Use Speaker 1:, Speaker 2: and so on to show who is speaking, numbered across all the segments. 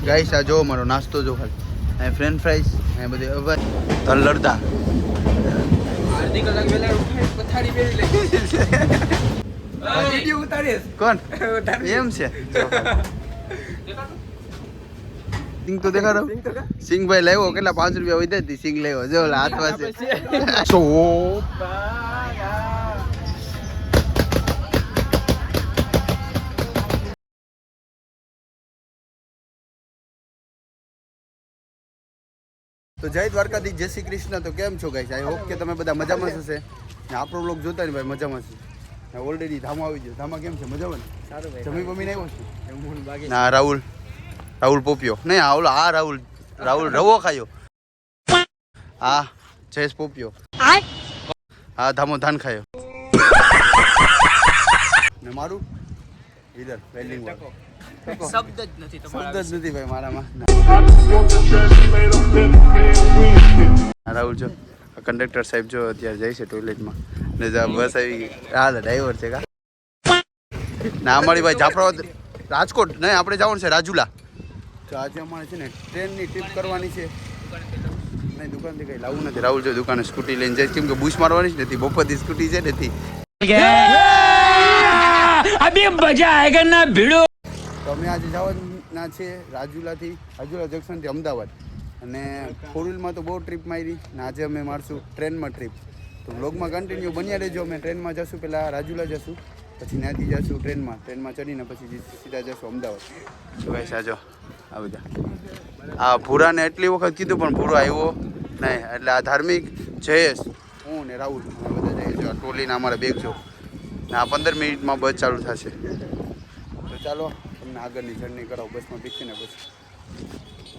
Speaker 1: Guys આ જો મારો નાસ્તો જો ખાલી આ ફ્રેન્ચ ફ્રાઈસ આ બધી તલ લડતા
Speaker 2: અડધી કલાક પહેલા ઉઠાઈ પથારી ફેરી લે વિડિયો ઉતારે
Speaker 1: કોણ એમ છે સિંગ તો દેખાડો સિંગ ભાઈ લાવ્યો કેટલા 5 રૂપિયા વધ્યા હતી સિંગ લાવ્યો જો હાથમાં છે સો તો જય દ્વારકાધીશ જય શ્રી કૃષ્ણ તો કેમ છો ગાઈસ આઈ હોપ કે તમે બધા મજામાં હશે ને આપણો વ્લોગ જોતા ને ભાઈ મજામાં છે ઓલરેડી ધામા આવી ગયો ધામા કેમ છે મજામાં ને સારું ભાઈ જમી બમી આવ્યો છે ના રાહુલ પોપિયો નહીં આ ઓલો આ રાહુલ રવો ખાયો આ જયેશ પોપિયો હા ધામો ધાન ખાયો ને મારું ઇધર વેલ્ડિંગ
Speaker 2: શબ્દ જ નથી તમારા
Speaker 1: શબ્દ જ નથી ભાઈ મારામાં રાહુલ જો કંડક્ટર સાહેબ જો અત્યારે જાય છે ટોયલેટમાં ને બસ આવી ગઈ હા ડ્રાઈવર છે કા ના અમારી ભાઈ જાફરાબાદ રાજકોટ નહીં આપણે જવાનું છે રાજુલા તો આજે અમારે છે ને ટ્રેનની ટ્રીપ કરવાની છે નહીં દુકાનથી કંઈ લાવવું નથી રાહુલ જો દુકાને સ્કૂટી લઈને જાય કેમ કે બુશ મારવાની જ નથી બપોરથી સ્કૂટી છે નથી
Speaker 2: અભી મજા આયેગા ના ભીડો
Speaker 1: તો અમે આજે જવાના છે રાજુલા જંકશનથી અમદાવાદ અને ફોર વ્હીલમાં તો બહુ ટ્રીપ મારી ને આજે અમે મારશું ટ્રેનમાં ટ્રીપ તો વ્લોગમાં કન્ટિન્યુ બન્યા રહેજો અમે ટ્રેનમાં જશું પહેલાં રાજુલા જશું પછી ત્યાંથી જશું ટ્રેનમાં ચડીને પછી સીધા જશું અમદાવાદ તો ભાઈ સાજો આ બધા આ ભૂરાને એટલી વખત કીધું પણ ભૂરો આવ્યો નહીં એટલે આ ધાર્મિક જયેશ હું ને રાહુલ અમે બધા જઈએ જો આ ટોલીને અમારે બેગ જો ને આ 15 મિનિટમાં બસ ચાલુ થશે તો ચાલો તમને આગળની જર્ની કરાવો બસમાં બેસીને પછી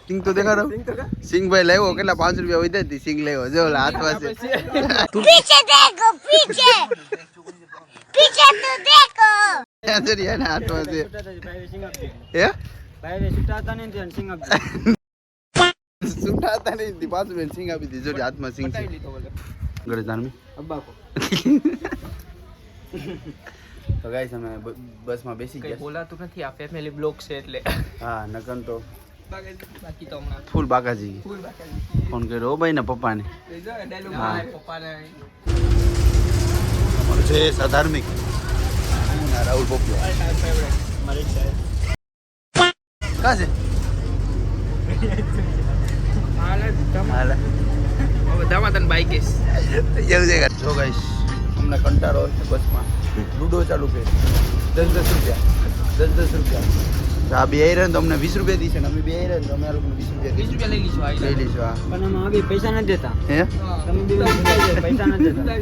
Speaker 1: સિંગ તો દેખાડો સિંગ ભાઈ લાવ્યો કેટલા 5 રૂપિયા વધ્યા હતી સિંગ લાવ્યો જો હાથમાં છે
Speaker 3: पीछे देखो पीछे पीछे तो देखो
Speaker 1: જરિયા ના હાથમાં છે હે
Speaker 2: ભાઈ સુટાતા નહીં સિંગ
Speaker 1: સુટાતા નહીં પાછું બેન સિંગ આપી દીધી જો હાથમાં સિંગ છે ગળે ધાર્મિક
Speaker 2: અબ્બા કો
Speaker 1: તો ગાઈસ અમે બસમાં બેસી ગયા
Speaker 2: બોલાતું નથી આ ફેમિલી બ્લોગ છે એટલે
Speaker 1: હા નકન તો
Speaker 2: બાકી તો હમણાં
Speaker 1: ફૂલ બાકાજી ફોન કર્યો ભાઈ ને પપ્પાને
Speaker 2: હા પપ્પાને
Speaker 1: છે સાધાર્મિક રાહુલ પોપિયો કા છે હાલે
Speaker 2: બધામાં તને બાઈક
Speaker 1: એવું છે જો ગાઈસ અમને કંટાળો બસમાં લૂડો ચાલુ કરી 10 રૂપિયા આ બે આવી રહ્યા તો અમને 20 રૂપિયા દી છે ને અમે બે આવી રહ્યા તો અમે આ લોકોને 20 રૂપિયા
Speaker 2: લઈ લઈશું
Speaker 1: લઈ લઈશું હા
Speaker 2: પણ અમે આવી પૈસા નથી દેતા
Speaker 1: હે
Speaker 2: તમે બે પૈસા નથી દેતા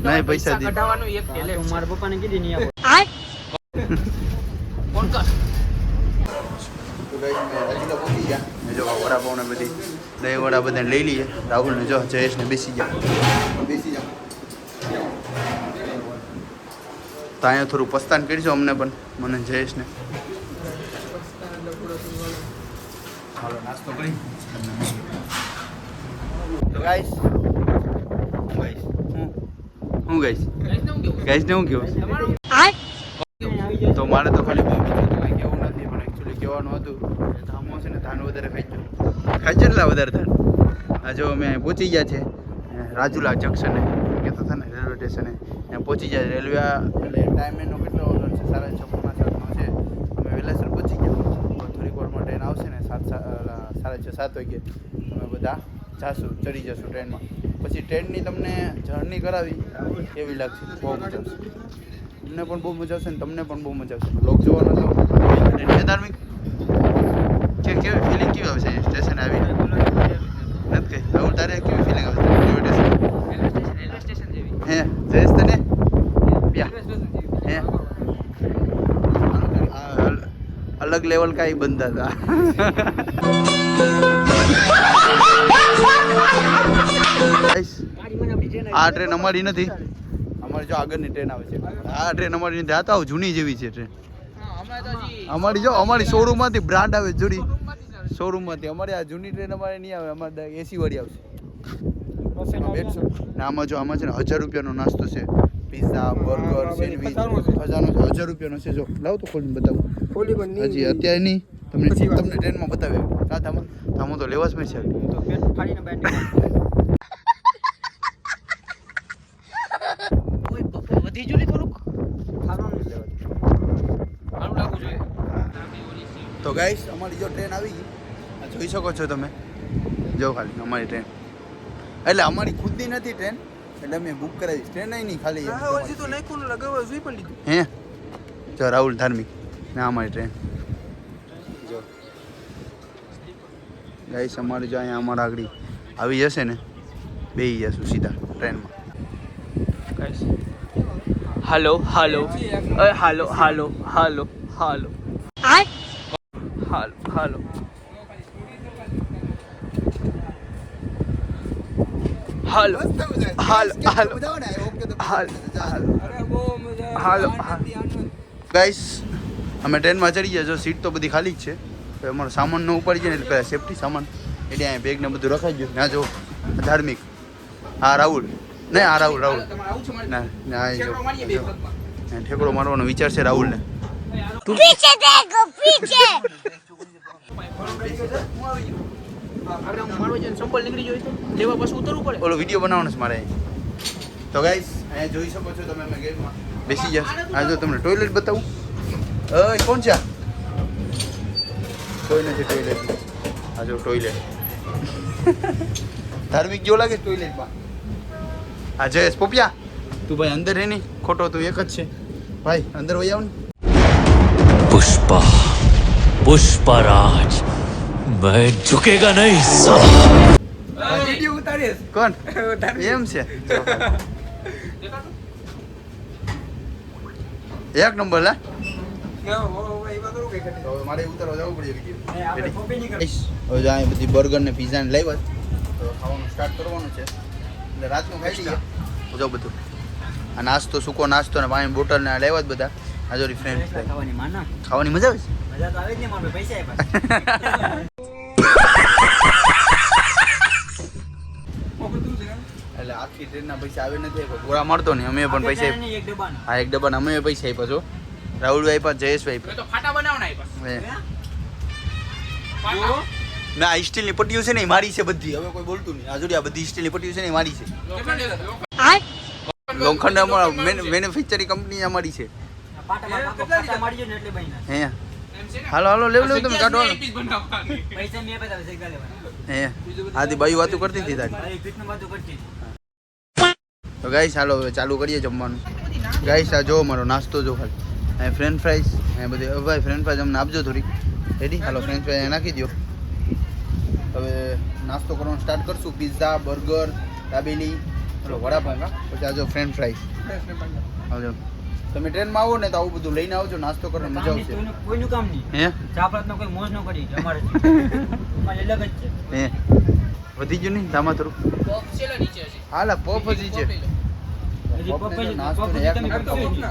Speaker 1: નહીં પૈસા દી
Speaker 2: કઢાવવાનું એક પેલે મારા પપ્પાને કીધી નહીં આપો ફોન કર
Speaker 1: તો ગાઈસ મે રાજુલા પહોંચી ગયા મે જો વડાપાઉં ને બધી દહીં વડા બધા લઈ લઈએ રાહુલ ને જો જયેશ ને બેસી જાઓ તો અહીંયા થોડું પસ્તાન કરીશું અમને પણ મને જયેશને હાલો નાસ્તો કરી તો ગાઈસ હું ગાઈસ ને હું કેવું તો મારે તો ખાલી કંઈ કેવું નથી પણ એકચ્યુઅલી કહેવાનું હતું ધામો છે ને ધાન વધારે ખાઈ કેટલા વધારે ધાન આ જો અમે પહોંચી ગયા છે રાજુલા જંકશને કહેતો હતા ને રેલવે સ્ટેશને ત્યાં પહોંચી જાય રેલવે એટલે ટાઈમ એનો કેટલો છે 6:30 છે અમે વહેલાસર પહોંચી ગયા થોડીક વારમાં ટ્રેન આવશે ને 6:30 વાગે અમે બધા જાશું ચડી જશું ટ્રેનમાં પછી ટ્રેનની તમને જર્ની કરાવી કેવી લાગશે બહુ મજા આવશે અમને પણ બહુ મજા આવશે ને તમને પણ બહુ મજા આવશે લોક જોવાનો તો ધાર્મિક કેવી ફિલિંગ કેવી આવશે સ્ટેશન આવીને નથી કઈ રાહુલ તારે કેવી ફિલિંગ આવશે રેલવે સ્ટેશન જેવી હે જયેશ તને હે અલગ લેવલ કાંઈ બંધા હતા આ ટ્રેન અમારી નથી અમારી જો આગળની ટ્રેન આવે છે આ ટ્રેન અમારી નથી આ તો જૂની જેવી છે ટ્રેન અમારી જો અમારી શોરૂમમાંથી બ્રાન્ડ આવે જોડી શોરૂમમાંથી અમારી આ જૂની ટ્રેન અમારે નહીં આવે અમારે એસી વાળી આવશે બેઠશું ને આમાં જો આમાં છે ને 1000 રૂપિયાનો નાસ્તો છે પિઝા બર્ગર સેન્ડવિચ ખજાનો 1000 રૂપિયાનો છે જો લાવ તો ખોલીને બતાવું હજી અત્યારે નહીં તમને ટ્રેનમાં બતાવે કા થામો તો લેવા જ પડશે.
Speaker 2: હું તો પેટ ફાડીને બહાર નીકળું. ઓય પપ્પા વધી જો ને થોડુંક ખાવાનું લેવા આનું લાગવું જોઈએ.
Speaker 1: તો ગાઈસ અમારી જો ટ્રેન આવી ગઈ આ જોઈ શકો છો તમે. જો ખાલી અમારી ટ્રેન એટલે અમારી ખુદની નથી ટ્રેન એટલે અમે બુક કરાવી ટ્રેન નહીં ખાલી
Speaker 2: હજી તો નાખ્યું લગાવવા જોઈ પણ લીધું.
Speaker 1: હે જો રાહુલ ધાર્મિક ને અમારી ટ્રેન જો ગાઈસ અમારે જો અહીંયા અમારા આગળ આવી જશે ને બેસી જશું સીધા ટ્રેનમાં.
Speaker 2: ગાઈસ હાલો હાલો હાલો હાલો હાલો હાલો હાલો હાલો હાલો હાલો હાલો હાલો
Speaker 1: ગાઈસ અમે ટ્રેનમાં ચડી ગયા જો સીટ તો બધી ખાલી જ છે. હવે અમારો સામાન ન ઉપાડી જાય ને એટલે પહેલાં સેફટી સામાન એટલે અહીંયા બેગ ને બધું રખાઈ ગયું. ના જો ધાર્મિક હા રાહુલ નહીં હા રાહુલ રાહુલ ના ના જો ઠેકડો મારવાનો વિચાર છે રાહુલને.
Speaker 3: पीछे देखो पीछे
Speaker 2: આપણે મારવા જઈને સંપલ નીકળી જોઈ તો લેવા પાછું ઉતરવું પડે.
Speaker 1: ઓલો વિડીયો બનાવવાનો છે મારે. તો ગાઈસ અહીંયા જોઈ શકો છો તમે અમે ગેમમાં બેસી ગયા. આ જો તમને ટોયલેટ બતાવું. ઓય કોણ છે? કોઈ નથી ટોયલેટ. આ જો ટોયલેટ ધાર્મિક જો લાગે ટોયલેટમાં. આ જયેશ પોપિયા તું ભાઈ અંદર રહે નહીં ખોટો તું એક જ છે ભાઈ અંદર વહી આવ ને.
Speaker 4: पुष्पा पुष्पराज मैं झुकेगा नहीं साला.
Speaker 2: વિડિયો ઉતારે
Speaker 1: કોણ એમ છે એક નંબર લા. તો મારે ઉતરવા જવું પડે વિડીયો. હવે જો અહીં બધી બર્ગર ને પીઝા ને લાવ્યા તો ખાવાનું સ્ટાર્ટ કરવાનું છે એટલે રાતનું ખાઈ લઈએ. જો બધું આ નાસ્તો સૂકો નાસ્તો ને પાણી બોટલ ને લાવ્યા જ બધા. આ જો ફ્રેન્ડ
Speaker 2: ખાવાની માના
Speaker 1: ખાવાની મજા આવે છે.
Speaker 2: મજા તો આવે જ ને મારે પૈસા આપ્યા.
Speaker 1: એટલે આખી ટ્રેનના પૈસા આવે નથી આપ્યા. ગોળા મળતો ને અમે પણ પૈસા આપ્યા.
Speaker 2: એક ડબ્બાના
Speaker 1: હા એક ડબ્બાના અમે પૈસા આપ્યા છો. રાહુલ આપ્યા જયેશભાઈ
Speaker 2: તો ફાટા બનાવના આપ્યા.
Speaker 1: આપ્યા ના આ સ્ટીલની પટ્ટીઓ છે ને એ મારી છે બધી. હવે કોઈ બોલતું નહીં. આ જોડી આ બધી સ્ટીલની પટ્ટીઓ છે ને એ મારી છે. લોખંડ અમારા મેન્યુફેક્ચરિંગ કંપની અમારી છે.
Speaker 2: ફાટા મારજો ને એટલે બની
Speaker 1: હે હાલો હાલો લેવ લેવ તમે કાઢો હાલો.
Speaker 2: પૈસા મેં આપ્યા હતા શેકા લેવાના.
Speaker 1: હે આથી બાઈ વાતું કરતી હતી તારી.
Speaker 2: અરે ફીટનું બધું કરતી.
Speaker 1: તો ગાઈસ હાલો હવે ચાલુ કરીએ જમવાનું. ગાઈસ આ જો મારો નાસ્તો જો ખાલી અહીં ફ્રેન્ચ ફ્રાઈસ અહીં બધી હવે ભાઈ ફ્રેન્ચ ફ્રાઈસ અમને આપજો થોડી. રેડી હાલો ફ્રેન્ચ ફ્રાઈસ નાખી દો. હવે નાસ્તો કરવાનું સ્ટાર્ટ કરશું. પિઝા બર્ગર દાબેલી ચલો વડાપાઉં કા પછી આ જો ફ્રેન્ચ ફ્રાઈસ આવજો. તમે ટ્રેનમાં આવો ને તો આવું બધું લઈને આવજો. નાસ્તો કરવાની મજા આવશે.
Speaker 2: કોઈનું કામ નહીં.
Speaker 1: હે
Speaker 2: ચાપરાતનો કોઈ મોજ ન કરી અમારે અમારે અલગ જ છે.
Speaker 1: હે વધી ગયું નહીં દામા થોડું
Speaker 2: પોપ છેલા નીચે છે.
Speaker 1: હાલા પોપ હજી છે.
Speaker 2: હજી પોપ જ
Speaker 1: નાસ્તો
Speaker 2: પોપ
Speaker 1: ને
Speaker 2: જ
Speaker 1: એક
Speaker 2: તમે
Speaker 1: નંબર
Speaker 2: કરશો જ ને.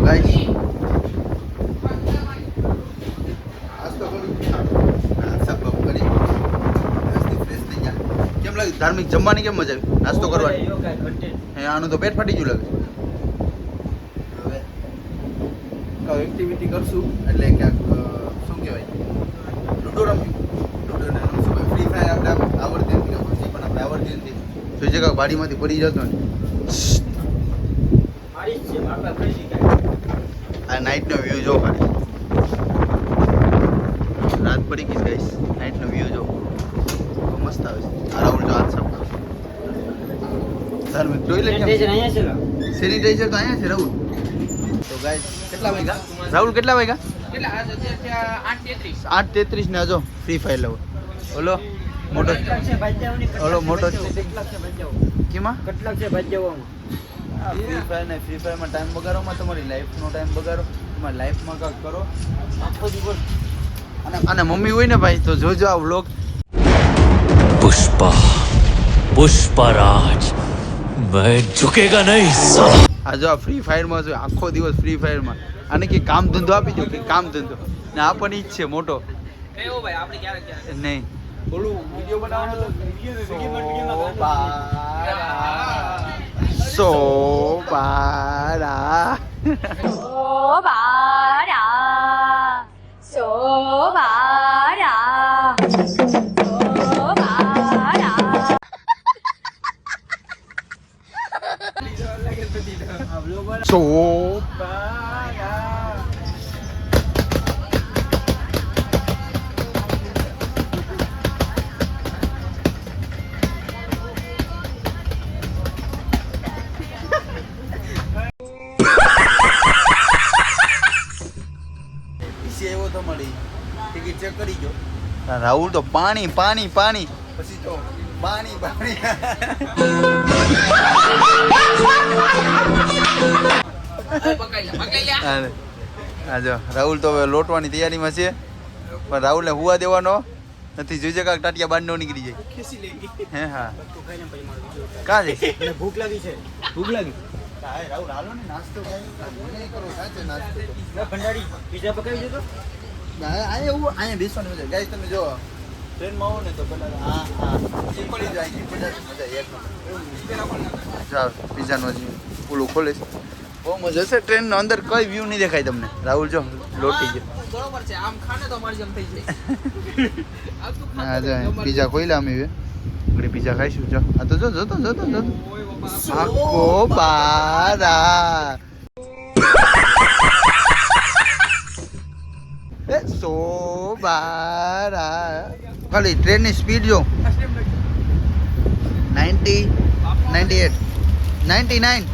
Speaker 1: ગાઈસ નાસ્તો કરું સબ કરી ફ્રેશ થઈ ગયા. કેમ લાગે ધાર્મિક જમવાની કેમ મજા આવી નાસ્તો કરવાની?
Speaker 2: એવો કાંઈ content.
Speaker 1: હે આનું તો પેટ ફાટી ગયું લાગે. હવે કઈ એક્ટિવિટી કરશું એટલે ક્યાંક શું કહેવાય લૂડો રમ્યું. લૂડો ને રમશું ફ્રી ફાયર આપણે આવડતી નથી પછી પણ આપણે આવડતી નથી. જોઈ જગ્યા બારીમાંથી પડી જતો ને
Speaker 2: મારી જ છે મારા પાસે કરી શકાય.
Speaker 1: આ નાઇટનો વ્યૂ જો ખાલી રાત પડી ગઈ ગાઈસ. નાઇટનો વ્યૂ જો બહુ મસ્ત આવે છે. આ રાહુલ જો હાથ સાફ ધાર્મિક ટોયલેટ
Speaker 2: Sanitation અહીંયા છે લા.
Speaker 1: સેનિટાઈઝર તો અહીંયા છે રાહુલ. તો ગાઈસ કેટલા વાગ્યા રાહુલ કેટલા વાગ્યા?
Speaker 2: કેટલા આજ અત્યારે 8:33.
Speaker 1: 8:33 ને જો ફ્રી ફાયર લેવો ઓલો મોટો
Speaker 2: કેટલાક છે ભાજ્યાઓની, કેટલાક
Speaker 1: ઓલો મોટો
Speaker 2: છે ભાજ્યાઓ, કેટલાક છે ભાજ્યાઓ.
Speaker 1: કેમાં
Speaker 2: કેટલાક છે ભાજ્યાઓમાં.
Speaker 1: ફ્રી ફાયર ને ફ્રી ફાયરમાં ટાઈમ બગાડોમાં તમારી લાઈફનો ટાઈમ બગાડો. તમારી લાઈફમાં કાંઈક કરો આખો દિવસ. અને મમ્મી હોય ને ભાઈ તો જોજો આ વ્લોગ.
Speaker 4: पुष्पा पुष्पराज मैं झुकेगा नहीं साला.
Speaker 1: આ જો આ ફ્રી ફાયરમાં જો આખો દિવસ ફ્રી ફાયરમાં આને કે કામ ધંધો આપી દો કે કામ ધંધો ને આપણને ઈ જ છે મોટો
Speaker 2: એવો ભાઈ આપણે ક્યારેક ક્યારેક
Speaker 1: નહીં ઓલું વિડીયો બનાવવાનો તો સોબારા
Speaker 3: સોબારા સોબારા
Speaker 1: સોપારા એવો તો મળી ટિકિટ ચેક કરી જો રાહુલ તો પાણી પાણી પાણી પછી તો પાણી પાણી હા જો રાહુલ તો હવે લોટવાની તૈયારીમાં છે પણ રાહુલને હુવા દેવાનો નથી જોઈ કાંક ટાટિયા બાંધો નીકળી જાય હે હા કાં છે
Speaker 2: ભૂખ લાગી છે ભૂખ લાગી
Speaker 1: રાહુલ હાલો ને નાસ્તો કરો સાચે નાસ્તો
Speaker 2: ભંડારી પીઝા પકાવી દેતો
Speaker 1: અહીંયા બેસવાની મજા ગાય તમે જો ટ્રેનમાં આવો ને તો પેલા હા પડી જાય મજા એક પીઝાનો હજી ઓલું ખોલે છે બહુ મજા હશે ટ્રેનનો અંદર કઈ વ્યૂ નહીં દેખાય તમને રાહુલ જો લોટી ગયો
Speaker 2: બરોબર છે આમ ખાને તો મારી જેમ થઈ જાય
Speaker 1: હા જો પીઝા ખોઈલા અમે હવે પીઝા ખાઈશું જો આ તો જો જોતો આખો બારા સો બારા ખાલી ટ્રેનની સ્પીડ જો 90 98 99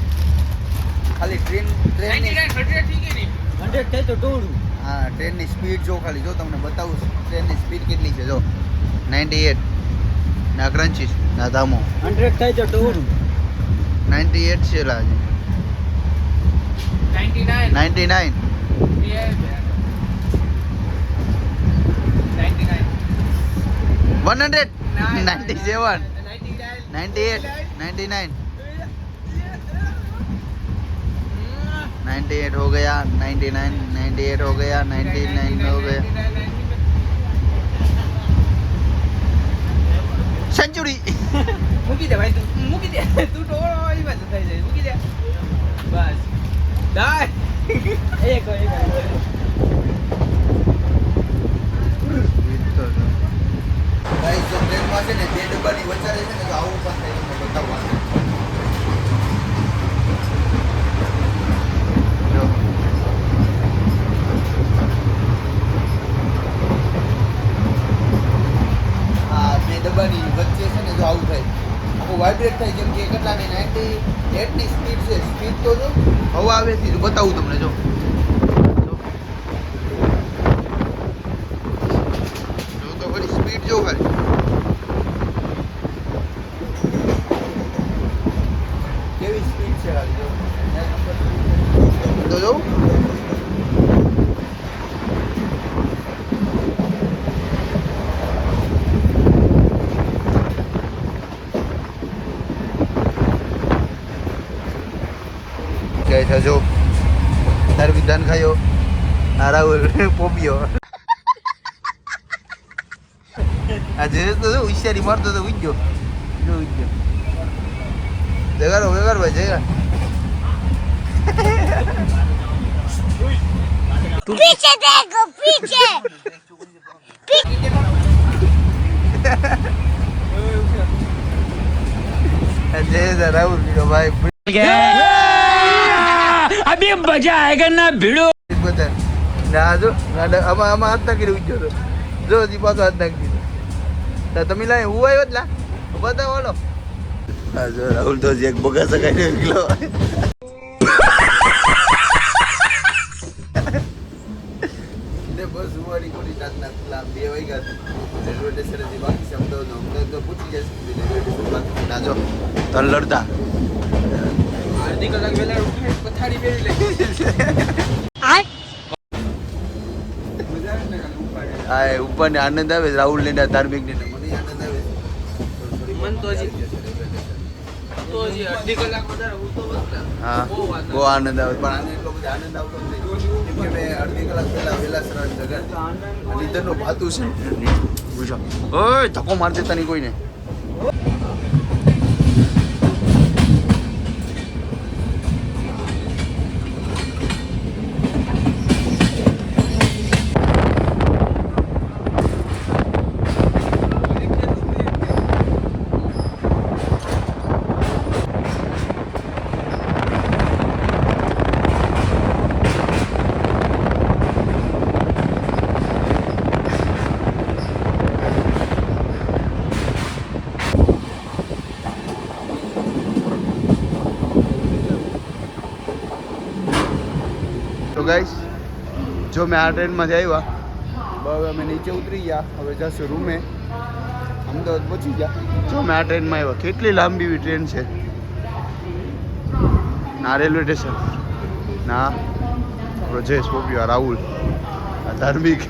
Speaker 1: ખાલી ટ્રેનની
Speaker 2: 100 થાય તો ટોળું
Speaker 1: હા ટ્રેનની સ્પીડ જો ખાલી જો તમને બતાવું ટ્રેનની સ્પીડ કેટલી છે જો 98 ના ક્રંચીસ ના ધામો
Speaker 2: 100 થાય તો ટોળું
Speaker 1: 98 છે લાગે 99 100 97 98 99 98 हो गया 99 98 हो गया 99 हो गया સેન્ચુરી
Speaker 2: મૂકી દે ભાઈ તું મૂકી દે તું ટોળો આવી બાજુ થઈ જાય મૂકી દે બસ દાય એક
Speaker 1: ગાઈસ જો ટ્રેનમાં છે ને બે ડબ્બાની વચ્ચે છે ને તો આવું પણ થાય તમને બતાવવાનું જો આ બે ડબ્બાની વચ્ચે છે ને જો આવું થાય આખું વાઇબ્રેટ થાય કેમ કે કેટલાની 98 ની સ્પીડ છે સ્પીડ તો જો હવા આવે છે બતાવું તમને જો તો ખરી સ્પીડ જો ખરી કેવી સ્પીડ છે ખાલી જો તો જો જય થજો તાર વિધાન ખાયો આ રાહુલ પોપિયો આજે તો હોશિયારી મારતો તો ઉજ્જો જો ઉજ્જો જગાડો ભાઈ જગા
Speaker 3: पीछे देखो पीछे
Speaker 1: जय राहुल भाई
Speaker 4: अभी मजा आएगा ना भिड़ो
Speaker 1: ના જો આમાં હાથ નાખી ઉજ્જો તો જો હજી પાછો હાથ નાખી દીધો તમે લાય હું આવ્યો જ લા બતાવો હાલો હા જો રાહુલ તો એક બગા સકાઈ નીકળ્યો બસ હુવાડી કોની રાતના પેલા 2 વાગ્યા રેલવે સ્ટેશનથી બાકી શબ્દો તો પૂછી જશે રેલવે સ્ટેશન બાકી ના જો તલ લડતા
Speaker 2: અડધી કલાક પહેલા ઉઠી પથારી પહેરી લે
Speaker 1: આ ઉપર ને આનંદ આવે રાહુલ ને ધાર્મિક ને મને આનંદ આવે
Speaker 2: મન તો હજી અડધી કલાક વધારે હું તો
Speaker 1: હા બહુ આનંદ આવે પણ આને એટલો બધો આનંદ આવતો નથી કેમ કે મેં અડધી કલાક પહેલા વહેલા સરાજ જગા નીંદરનો ભાતું છે પૂછો ઓય ધક્કો માર દેતા નહીં કોઈને ગાઈસ જો મેં આ ટ્રેનમાંથી આવ્યા હવે અમે નીચે ઉતરી ગયા હવે જશું રૂમે અમદાવાદ પહોંચી ગયા જો મેં આ ટ્રેનમાં આવ્યા કેટલી લાંબી ટ્રેન છે ના રેલવે સ્ટેશન ના રોજેશ પોપિયો રાહુલ આ ધાર્મિક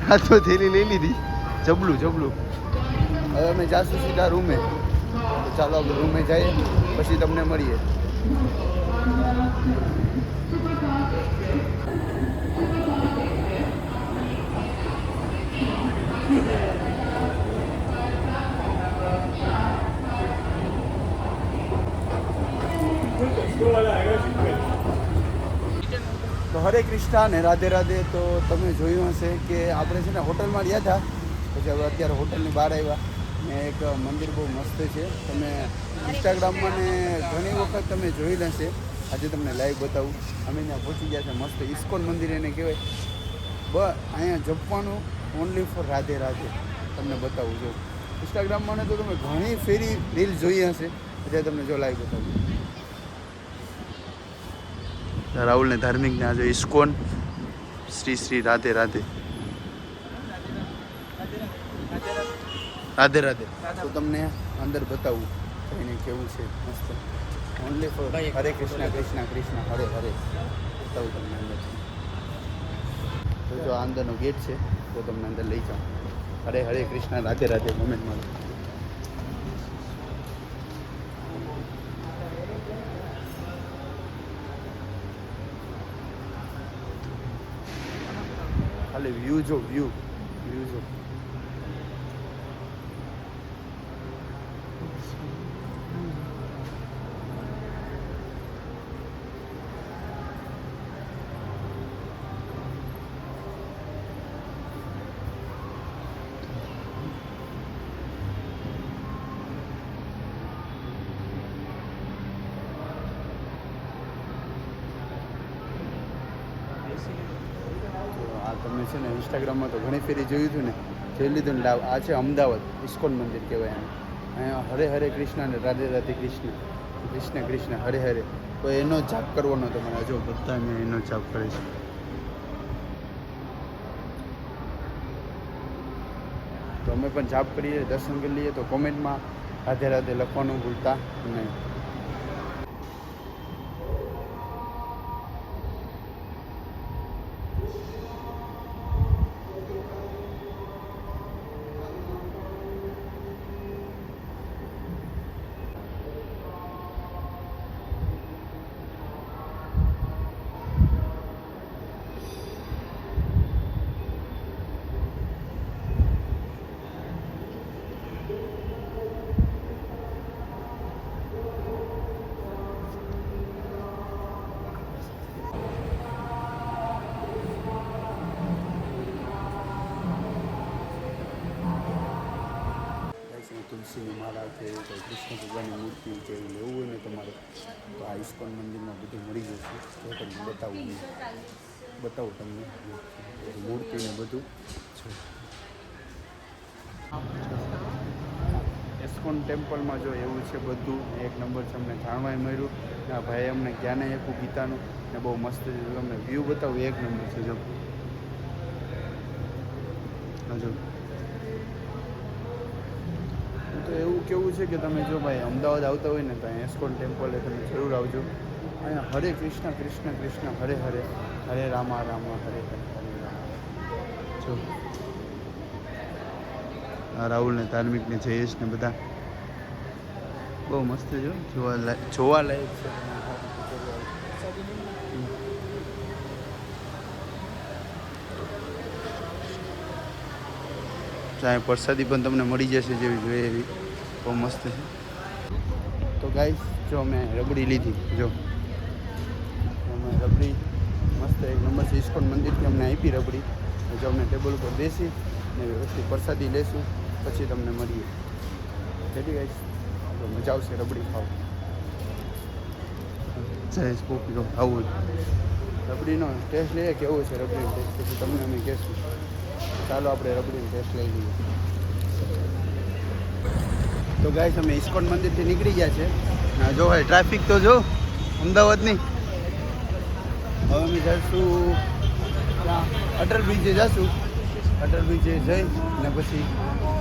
Speaker 1: આ તો થેલી લઈ લીધી જબલું હવે અમે જાશું સીધા રૂમે તો ચાલો આપણે રૂમે જઈએ પછી તમને મળીએ તો હરે કૃષ્ણ ને રાધે રાધે તો તમે જોયું હશે કે આપણે છે ને હોટલમાં રહ્યા હતા પછી હવે અત્યારે હોટલની બહાર આવ્યા ને એક મંદિર બહુ મસ્ત છે તમે ઇન્સ્ટાગ્રામમાં ને ઘણી વખત તમે જોઈ લેશે આજે તમને લાઈવ બતાવું અમે ત્યાં પહોંચી ગયા છે મસ્ત ઇસ્કોન મંદિર એને કહેવાય અહીંયા જપવાનું ઓનલી ફોર રાધે રાધે તમને બતાવું જો ઇન્સ્ટાગ્રામમાં ને તો તમે ઘણી ફેરી રીલ જોઈ હશે અત્યારે તમને જો લાઈવ બતાવું રાહુલ ને ધાર્મિક ને આજે ઇસ્કોન શ્રી શ્રી રાધે રાધે રાધે રાધે તો તમને અંદર બતાવું એને કેવું છે મસ્ત ઓનલી ફોર હરે કૃષ્ણ કૃષ્ણ કૃષ્ણ હરે હરે બતાવું તમને અંદર તો જો આ અંદરનો ગેટ છે તો તમને અંદર લઈ જાઉં હરે હરે કૃષ્ણ રાધે રાધે મોમેન્ટ મારું ખાલી વ્યૂ જો વ્યૂ જો તમે છે ને ઇન્સ્ટાગ્રામમાં તો ઘણી ફેરી જોયું હતું ને જોઈ લીધું ને આ છે અમદાવાદ ઇસ્કોન મંદિર કહેવાય અહીંયા હરે હરે કૃષ્ણ ને રાધે રાધે કૃષ્ણ કૃષ્ણ કૃષ્ણ હરે હરે તો એનો જાપ કરવાનો હતો મને જો બધા મેં એનો જાપ કરે છે તો અમે પણ જાપ કરીએ દર્શન કરી લઈએ તો કોમેન્ટમાં રાધે રાધે લખવાનું ભૂલતા નહીં તુલસીની માળા છે કોઈ કૃષ્ણ ભગવાનની મૂર્તિ છે એવું લેવું હોય ને તમારે તો આ ઇસ્કોન મંદિરમાં બધું મળી જશે તો તમને બતાવું તમને મૂર્તિ ને બધું છે ઇસ્કોન ટેમ્પલમાં જો એવું છે બધું એક નંબર છે અમને જાણવાય મળ્યું આ ભાઈ અમને જ્ઞાને આપ્યું ગીતાનું ને બહુ મસ્ત છે તમને વ્યૂ બતાવું એક નંબર છે જો તો એવું કેવું છે કે તમે જો ભાઈ અમદાવાદ આવતા હોય ને તો અહીંયા ઇસ્કોન ટેમ્પલે તમે જરૂર આવજો અહીંયા હરે કૃષ્ણ કૃષ્ણ કૃષ્ણ હરે હરે હરે રામા રામા હરે હરે હરે રામ જો આ રાહુલ ને ધાર્મિક ને જયેશ ને બધા બહુ મસ્ત જો જોવાલાયક છે ત્યાં પ્રસાદી પણ તમને મળી જશે જેવી જોઈએ એવી બહુ મસ્ત છે તો ગાઈસ જો મેં રબડી લીધી જો અમે રબડી મસ્ત એક નંબર છે ઇસ્કોન મંદિરથી અમને આપી રબડી જો અમને ટેબલ ઉપર બેસી ને વ્યવસ્થિત પ્રસાદી લેશું પછી તમને મળીએ રેડી ગાઈસ તો મજા આવશે રબડી ખાવ જય સ્કોપીઓ આવું રબડીનો ટેસ્ટ લઈએ કેવો છે રબડીનો ટેસ્ટ પછી તમને અમે કહેશું ચાલો આપણે રબડીનો ટેસ્ટ લઈ લઈએ તો ગાઈસ અમે ઇસ્કોન મંદિરથી નીકળી ગયા છે જો ભાઈ ટ્રાફિક તો જો અમદાવાદની હવે અમે જઈશું ત્યાં અટલ બ્રિજે જઈશું. અટલ બ્રિજે જઈ અને પછી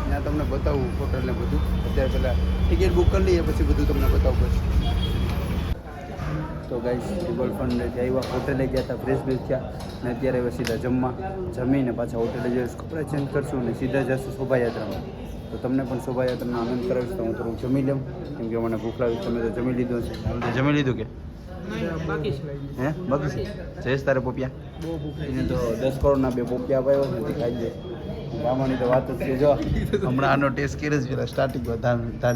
Speaker 1: ત્યાં તમને બતાવું હોટલ ને બધું. અત્યારે પહેલાં ટિકિટ બુક કરી લઈએ પછી બધું તમને બતાવવું પડશે. તો ગાઈસ ગર્લફ્રેન્ડ આવ્યા હોટેલે ગયા હતા, ફ્રેશ બ્રેશ થયા અને અત્યારે હવે સીધા જમીને પાછા હોટેલે જઈશું, કપડાં ચેન્જ કરશું અને સીધા જઈશું શોભાયાત્રામાં. તો તમને પણ શોભાયાત્રાનો આનંદ કરાવીશ. તો હું થોડુંક જમી લઉં કેમ કે મને ભૂખ લાગી. તમે તો જમી લીધું છે? જમી લીધું કે
Speaker 2: બાકી
Speaker 1: હે? બાકી છે? જયેશ તારે પોપિયા? એને તો 10 કરોડના 2 પોપિયા અપાયો નથી, ખાઈ દે. ગામની તો વાત જ છે. જો હમણાં આનો ટેસ્ટ કર્યો જ પેલા સ્ટાર્ટિંગમાં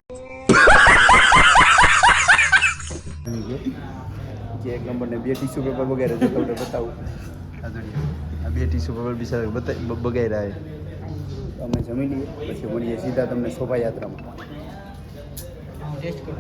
Speaker 1: કે 1 નંબરને 2 ટીશ્યુ પેપર વગેરે છે. તમને બતાવું આ 2 ટીશ્યુ પેપર બિચારા બગાડ્યા છે. અમે જમી લઈએ પછી મળીએ સીધા તમને શોભાયાત્રામાં.
Speaker 2: ટેસ્ટ કરો.